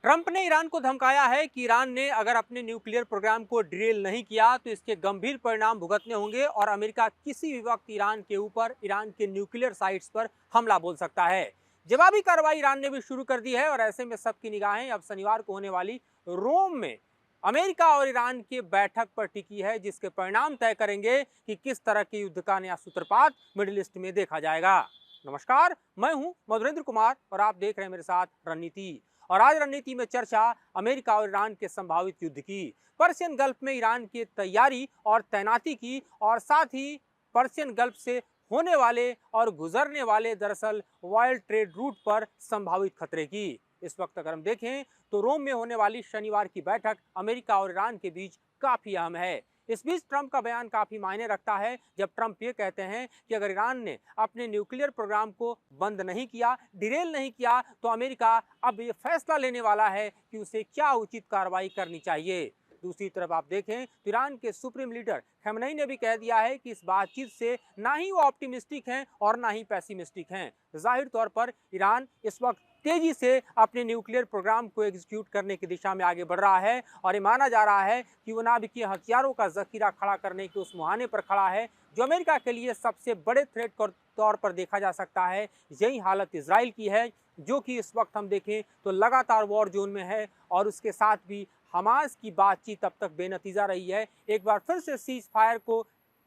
Trump ने Iran को धमकाया है कि ईरान ने अगर अपने न्यूक्लियर प्रोग्राम को डिरेल नहीं किया तो इसके गंभीर परिणाम भुगतने होंगे और अमेरिका किसी भी वक्त ईरान के ऊपर, ईरान के न्यूक्लियर साइट्स पर हमला बोल सकता है। जवाबी कार्रवाई ईरान ने भी शुरू कर दी है और ऐसे में सबकी निगाहें अब शनिवार को होने वाली रोम में अमेरिका और ईरान की बैठक पर टिकी है, जिसके परिणाम तय करेंगे कि किस तरह के युद्ध का नया सूत्रपात मिडिल ईस्ट में देखा जाएगा। नमस्कार, मैं हूं मधुरेंद्र कुमार और आप देख रहे हैं मेरे साथ रणनीति। और आज रणनीति में चर्चा अमेरिका और ईरान के संभावित युद्ध की, पर्शियन गल्फ में ईरान की तैयारी और तैनाती की, और साथ ही पर्शियन गल्फ से होने वाले और गुजरने वाले दरअसल वर्ल्ड ट्रेड रूट पर संभावित खतरे की। इस वक्त अगर हम देखें तो रोम में होने वाली शनिवार की बैठक अमेरिका और ईरान के बीच काफी अहम है। इस बीच ट्रंप का बयान काफी मायने रखता है, जब ट्रंप ये कहते हैं कि अगर ईरान ने अपने न्यूक्लियर प्रोग्राम को बंद नहीं किया, डिरेल नहीं किया, तो अमेरिका अब ये फैसला लेने वाला है कि उसे क्या उचित कार्रवाई करनी चाहिए। दूसरी तरफ आप देखें तो ईरान के सुप्रीम लीडर खamenei ने भी कह दिया है कि इस बातचीत से ना ही वो ऑप्टिमिस्टिक हैं और ना ही पैसिमिस्टिक हैं। जाहिर तौर पर ईरान इस वक्त तेजी से अपने न्यूक्लियर प्रोग्राम को एग्जीक्यूट करने की दिशा में आगे बढ़ रहा है और ये माना जा रहा है कि वो नाभिकीय हथियारों का जखीरा खड़ा करने के उस मुहाने पर खड़ा है जो अमेरिका के लिए सबसे बड़े थ्रेट के तौर पर देखा जा सकता है। यही हालत इजराइल की है, जो कि इस वक्त हम देखें तो लगातार वॉर जोन में है और उसके साथ भी हमास की बातचीत अब तक बेनतीजा रही है। एक बार फिर से सीज फायर को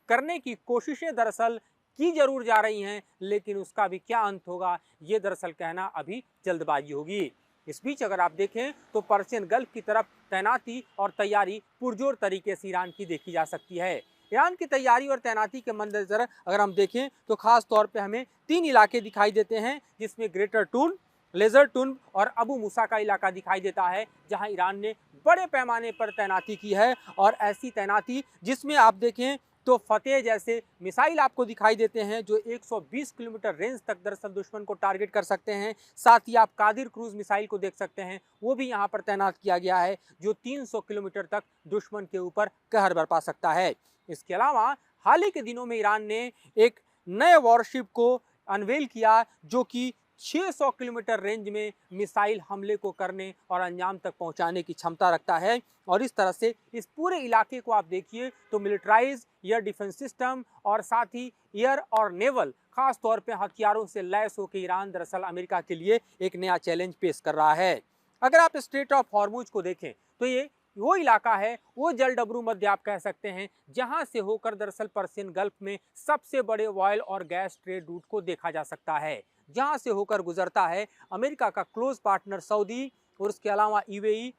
करने की कोशिशें दरअसल की जरूर जा रही हैं, लेकिन उसका भी क्या अंत होगा ये दरअसल कहना अभी जल्दबाजी होगी। इस बीच अगर आप देखें तो पर्शियन गल्फ की तरफ तैनाती और तैयारी पुरजोर तरीके से ईरान की देखी जा सकती है। ईरान की तैयारी और तैनाती के मद्देनजर अगर हम देखें तो खास तौर पे हमें 3 इलाके दिखाई देते हैं, जिसमें ग्रेटर टून, लेजर टून और अबू मूसा का इलाका दिखाई देता है, जहां ईरान ने बड़े पैमाने पर तैनाती की है। और ऐसी तैनाती जिसमें आप देखें तो फतेह जैसे मिसाइल आपको दिखाई देते हैं जो 120 किलोमीटर रेंज तक दरअसल दुश्मन को टारगेट कर सकते हैं। साथ ही आप कादिर क्रूज मिसाइल को देख सकते हैं, वो भी यहाँ पर तैनात किया गया है जो 300 किलोमीटर तक दुश्मन के ऊपर कहर बरपा सकता है। इसके अलावा हाल ही के दिनों में ईरान ने एक नए वॉरशिप को अनवेल किया जो कि 600 किलोमीटर रेंज में मिसाइल हमले को करने और अंजाम तक पहुंचाने की क्षमता रखता है। और इस तरह से इस पूरे इलाके को आप देखिए तो मिलिट्राइज एयर डिफेंस सिस्टम और साथ ही एयर और नेवल खास तौर पे हथियारों से लैस होकर ईरान दरअसल अमेरिका के लिए एक नया चैलेंज पेश कर रहा है। अगर आप स्ट्रेट ऑफ हॉर्मुज को देखें तो ये वो इलाका है, वो जलडबरू मध्य आप कह सकते हैं, जहां से होकर दरअसल पर्शियन गल्फ में सबसे बड़े ऑयल और गैस ट्रेड रूट को देखा जा सकता है, जहां से होकर गुजरता है अमेरिका का क्लोज पार्टनर सऊदी और उसके अलावा यूएई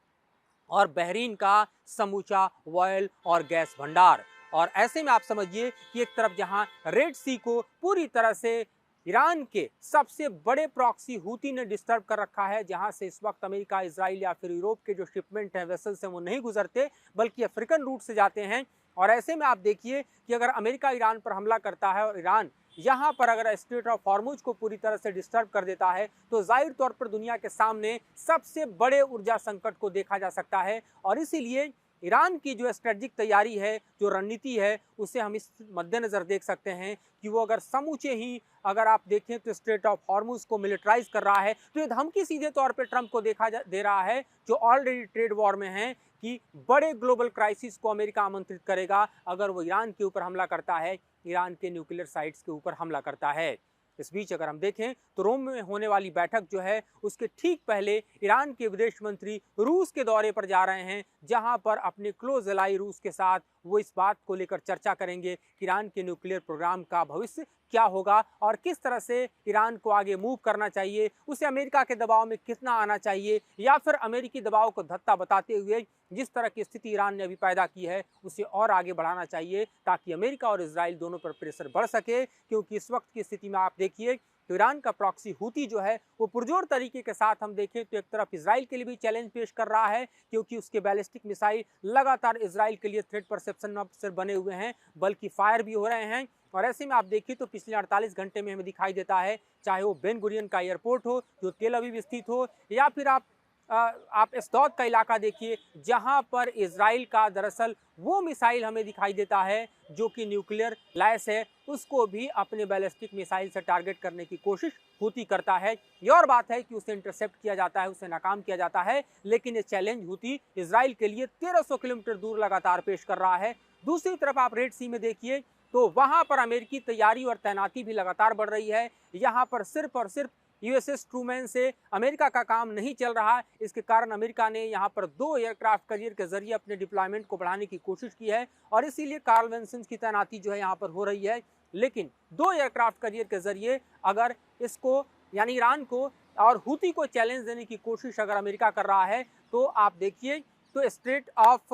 और बहरीन का समूचा ऑयल और गैस भंडार। और ऐसे में आप समझिए कि एक तरफ जहां रेड सी को पूरी तरह से ईरान के सबसे बड़े प्रॉक्सी हूती ने डिस्टर्ब कर रखा है, जहां से इस वक्त अमेरिका, इजराइल या फिर यूरोप के जो शिपमेंट हैं वेसल से वो नहीं गुजरते बल्कि अफ्रीकन रूट से जाते हैं। और ऐसे में आप देखिए कि अगर अमेरिका ईरान पर हमला करता है और ईरान यहाँ पर अगर स्ट्रेट ऑफ हॉर्मुज को पूरी तरह से डिस्टर्ब कर देता है तो जाहिर तौर पर दुनिया के सामने सबसे बड़े ऊर्जा संकट को देखा जा सकता है। और इसीलिए ईरान की जो स्ट्रेटजिक तैयारी है, जो रणनीति है, उसे हम इस मद्देनज़र देख सकते हैं कि वो अगर समूचे ही अगर आप देखें तो स्ट्रेट ऑफ हॉर्मुज को मिलिट्राइज कर रहा है तो ये धमकी सीधे तौर पे ट्रंप को दे रहा है, जो ऑलरेडी ट्रेड वॉर में है, कि बड़े ग्लोबल क्राइसिस को अमेरिका आमंत्रित करेगा अगर वो ईरान के ऊपर हमला करता है, ईरान के न्यूक्लियर साइट्स के ऊपर हमला करता है। इस बीच अगर हम देखें तो रोम में होने वाली बैठक जो है उसके ठीक पहले ईरान के विदेश मंत्री रूस के दौरे पर जा रहे हैं, जहां पर अपने क्लोज एलाई रूस के साथ वो इस बात को लेकर चर्चा करेंगे कि ईरान के न्यूक्लियर प्रोग्राम का भविष्य क्या होगा और किस तरह से ईरान को आगे मूव करना चाहिए, उसे अमेरिका के दबाव में कितना आना चाहिए या फिर अमेरिकी दबाव को धत्ता बताते हुए जिस तरह की स्थिति ईरान ने अभी पैदा की है उसे और आगे बढ़ाना चाहिए, ताकि अमेरिका और इजराइल दोनों पर प्रेशर बढ़ सके। क्योंकि इस वक्त की स्थिति में आप देखिए तो ईरान का प्रॉक्सी हूती जो है वो पुरजोर तरीके के साथ हम देखें तो एक तरफ इजराइल के लिए भी चैलेंज पेश कर रहा है, क्योंकि उसके बैलिस्टिक मिसाइल लगातार इजराइल के लिए थ्रेट परसेप्शन में सिर्फ बने हुए हैं बल्कि फायर भी हो रहे हैं। और ऐसे में आप देखिए तो पिछले 48 घंटे में हमें दिखाई देता है, चाहे वो बेन गुरियन का एयरपोर्ट हो जो तेल अवीव स्थित हो, या फिर आप आप एस्दौद का इलाका देखिए, जहां पर इजराइल का दरअसल वो मिसाइल हमें दिखाई देता है जो कि न्यूक्लियर लैस है, उसको भी अपने बैलिस्टिक मिसाइल से टारगेट करने की कोशिश हूती करता है। ये और बात है कि उसे इंटरसेप्ट किया जाता है, उसे नाकाम किया जाता है, लेकिन ये चैलेंज हूती इजराइल के लिए 1300 किलोमीटर दूर लगातार पेश कर रहा है। दूसरी तरफ आप रेड सी में देखिए तो वहां पर अमेरिकी तैयारी और तैनाती भी लगातार बढ़ रही है। यहाँ पर सिर्फ और सिर्फ यूएसएस ट्रूमैन से अमेरिका का काम नहीं चल रहा है। इसके कारण अमेरिका ने यहाँ पर 2 एयरक्राफ्ट कैरियर के जरिए अपने डिप्लॉयमेंट को बढ़ाने की कोशिश की है और इसीलिए कार्ल विन्सन की तैनाती जो है यहाँ पर हो रही है। लेकिन 2 एयरक्राफ्ट कैरियर के जरिए अगर इसको यानी ईरान को और हूती को चैलेंज देने की कोशिश अगर अमेरिका कर रहा है तो आप देखिए तो स्ट्रेट ऑफ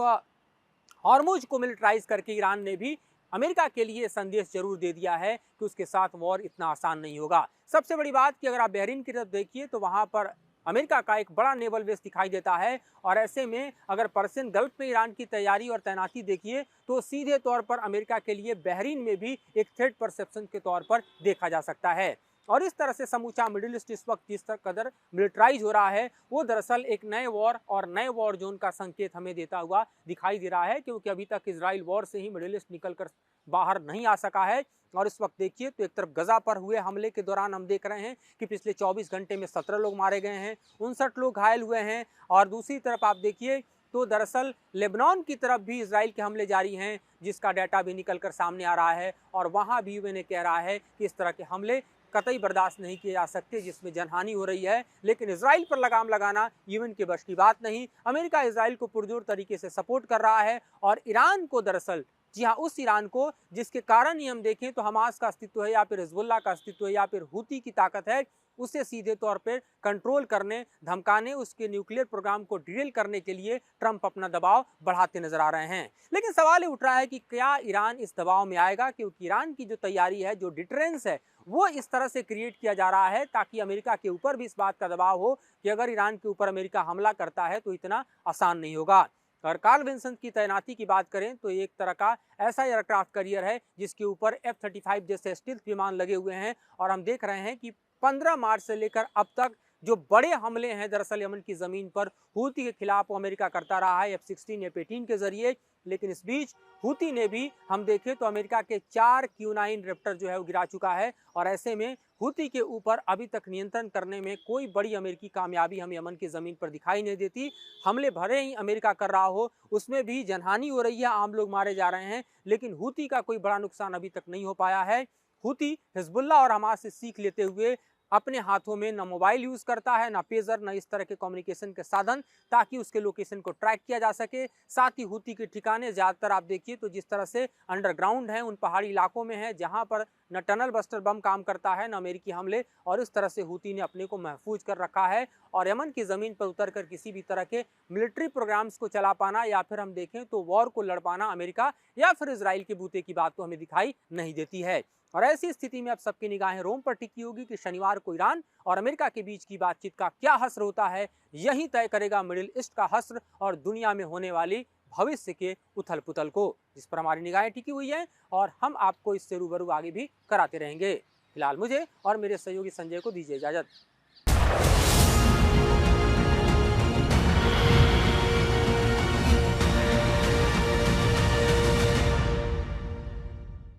हॉर्मुज को मिलिटराइज करके ईरान ने भी अमेरिका के लिए संदेश जरूर दे दिया है कि उसके साथ वॉर इतना आसान नहीं होगा। सबसे बड़ी बात कि अगर आप बहरीन की तरफ देखिए तो वहां पर अमेरिका का एक बड़ा नेवल बेस दिखाई देता है और ऐसे में अगर पर्शियन गल्फ में ईरान की तैयारी और तैनाती देखिए तो सीधे तौर पर अमेरिका के लिए बहरीन में भी एक थ्रेट परसेप्शन के तौर पर देखा जा सकता है। और इस तरह से समूचा मिडिल ईस्ट इस वक्त जिस कदर मिलिटराइज हो रहा है वो दरअसल एक नए वॉर और नए वॉर जोन का संकेत हमें देता हुआ दिखाई दे रहा है, क्योंकि अभी तक इजराइल वॉर से ही मिडिल ईस्ट निकलकर बाहर नहीं आ सका है। और इस वक्त देखिए तो एक तरफ गजा पर हुए हमले के दौरान हम देख रहे हैं कि पिछले 24 घंटे में 17 लोग मारे गए हैं, 59 लोग घायल हुए हैं। और दूसरी तरफ आप देखिए तो दरअसल लेबनान की तरफ भी इजराइल के हमले जारी हैं, जिसका डाटा भी निकलकर सामने आ रहा है और वहाँ भी यूएन कह रहा है कि इस तरह के हमले कतई बर्दाश्त नहीं किए जा सकते जिसमें जनहानि हो रही है। लेकिन इजराइल पर लगाम लगाना यूएन के बस की बात नहीं। अमेरिका इजराइल को पुरजोर तरीके से सपोर्ट कर रहा है और ईरान को दरअसल, जी हाँ, उस ईरान को जिसके कारण ही हम देखें तो हमास का अस्तित्व है या फिर हिजबुल्लाह का अस्तित्व है या फिर हूती की ताकत है, उसे सीधे तौर पर कंट्रोल करने, धमकाने, उसके न्यूक्लियर प्रोग्राम को डिरेल करने के लिए ट्रंप अपना दबाव बढ़ाते नजर आ रहे हैं। लेकिन सवाल ये उठ रहा है कि क्या ईरान इस दबाव में आएगा, क्योंकि ईरान की जो तैयारी है, जो डिटरेंस है, वो इस तरह से क्रिएट किया जा रहा है ताकि अमेरिका के ऊपर भी इस बात का दबाव हो कि अगर ईरान के ऊपर अमेरिका हमला करता है तो इतना आसान नहीं होगा। और कार्ल विन्सन की तैनाती की बात करें तो एक तरह का ऐसा एयरक्राफ्ट कैरियर है जिसके ऊपर F-35 जैसे स्टील्थ विमान लगे हुए हैं और हम देख रहे हैं कि 15 मार्च से लेकर अब तक जो बड़े हमले हैं दरअसल यमन की जमीन पर हूती के खिलाफ अमेरिका करता रहा है F-16 F-18 के जरिए। लेकिन इस बीच हूती ने भी हम देखें तो अमेरिका के 4 Q-9 रैप्टर जो है वो गिरा चुका है और ऐसे में हूती के ऊपर अभी तक नियंत्रण करने में कोई बड़ी अमेरिकी कामयाबी हमें यमन की ज़मीन पर दिखाई नहीं देती। हमले भरे ही अमेरिका कर रहा हो, उसमें भी जनहानि हो रही है, आम लोग मारे जा रहे हैं, लेकिन हूती का कोई बड़ा नुकसान अभी तक नहीं हो पाया है। हूती हिजबुल्लाह और हमास से सीख लेते हुए अपने हाथों में न मोबाइल यूज़ करता है, न पेजर, न इस तरह के कम्युनिकेशन के साधन, ताकि उसके लोकेशन को ट्रैक किया जा सके। साथ ही हूती के ठिकाने ज़्यादातर आप देखिए तो जिस तरह से अंडरग्राउंड हैं, उन पहाड़ी इलाकों में है जहां पर न टनल बस्टर बम काम करता है, न अमेरिकी हमले, और इस तरह से हूती ने अपने को महफूज कर रखा है। और यमन की ज़मीन पर उतर कर किसी भी तरह के मिलिट्री प्रोग्राम्स को चला पाना या फिर हम देखें तो वॉर को लड़ पाना अमेरिका या फिर इजराइल के बूते की बात तो हमें दिखाई नहीं देती है। और ऐसी स्थिति में अब सबकी निगाहें रोम पर टिकी होगी कि शनिवार को ईरान और अमेरिका के बीच की बातचीत का क्या हश्र होता है। यही तय करेगा मिडिल ईस्ट का हश्र और दुनिया में होने वाली भविष्य के उथल पुथल को, जिस पर हमारी निगाहें टिकी हुई हैं और हम आपको इससे रूबरू आगे भी कराते रहेंगे। फिलहाल मुझे और मेरे सहयोगी संजय को दीजिए इजाजत।